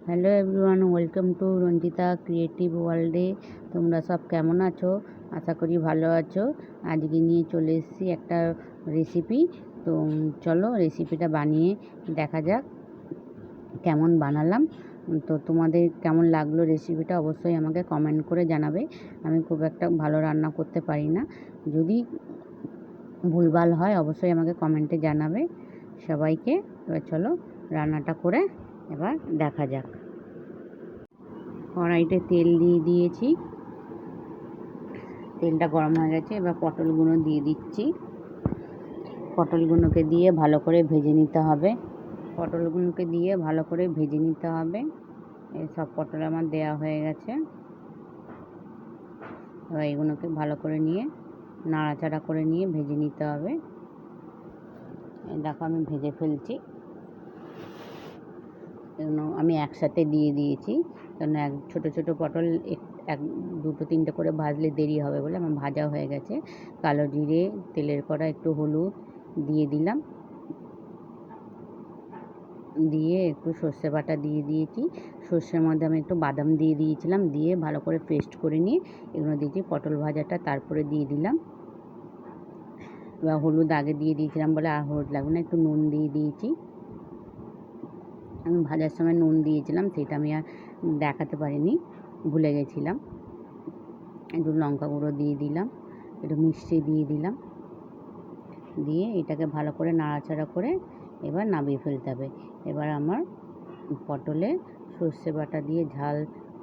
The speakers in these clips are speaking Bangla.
Hello everyone, welcome to Ranjita creative ওয়ার্ল্ডে। তোমরা সব কেমন আছো? আশা করি ভালো আছো। আজকে নিয়ে চলে এসেছি একটা রেসিপি। তো চলো রেসিপিটা বানিয়ে দেখা যাক কেমন বানালাম। তো তোমাদের কেমন লাগলো রেসিপিটা অবশ্যই আমাকে কমেন্ট করে জানাবে। আমি খুব একটা ভালো রান্না করতে পারি না, যদি ভুলভাল হয় অবশ্যই আমাকে কমেন্টে জানাবে সবাইকে। এবার চলো রান্নাটা করে এবার দেখা যাক। কড়াইতে তেল দিয়ে দিয়েছি, তেলটা গরম হয়ে গেছে। এবার পটলগুলো দিয়ে দিচ্ছি। পটলগুলোকে দিয়ে ভালো করে ভেজে নিতে হবে। পটলগুলোকে দিয়ে ভালো করে ভেজে নিতে হবে। এই সব পটল আমার দেওয়া হয়ে গেছে। এবার এগুলোকে ভালো করে নিয়ে নাড়াচাড়া করে নিয়ে ভেজে নিতে হবে। দেখো আমি ভেজে ফেলছি। আমি একসাথে দিয়ে দিয়েছি, কারণ ছোটো ছোটো পটল দুটো তিনটে করে ভাজলে দেরি হবে বলে আমার ভাজা হয়ে গেছে। কালো জিরে, তেলের কড়া, একটু হলুদ দিয়ে দিলাম, দিয়ে একটু সর্ষে বাটা দিয়ে দিয়েছি। সর্ষের মধ্যে আমি একটু বাদাম দিয়ে দিয়েছিলাম, দিয়ে ভালো করে পেস্ট করে নিয়ে এগুলো দিয়েছি। পটল ভাজাটা তারপরে দিয়ে দিলাম। এবার হলুদ আগে দিয়ে দিয়েছিলাম বলে আর হলুদ লাগবে না, একটু নুন দিয়ে দিয়েছি। আমি ভাজার সময় নুন দিয়েছিলাম, সেটা আমি আর দেখাতে পারিনি, ভুলে গেছিলাম। একটু লঙ্কা গুঁড়ো দিয়ে দিলাম, একটু মিষ্টি দিয়ে দিলাম, দিয়ে এটাকে ভালো করে নাড়াচাড়া করে এবার নামিয়ে ফেলতে হবে। এবার আমার পটলে সর্ষে বাটা দিয়ে ঝাল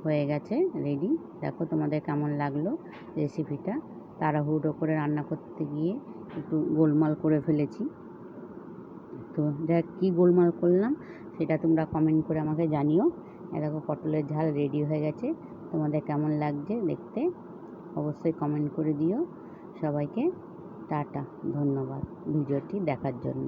হয়ে গেছে, রেডি। দেখো তোমাদের কেমন লাগলো রেসিপিটা। তাড়াহুড়ো করে রান্না করতে গিয়ে একটু গোলমাল করে ফেলেছি। তো যাক কী গোলমাল করলাম সেটা তোমরা কমেন্ট করে আমাকে জানিও। দেখো পটলের ঝাল রেডি হয়ে গেছে। তোমাদের কেমন লাগছে দেখতে অবশ্যই কমেন্ট করে দিও। সবাইকে টাটা, ধন্যবাদ ভিডিওটি দেখার জন্য।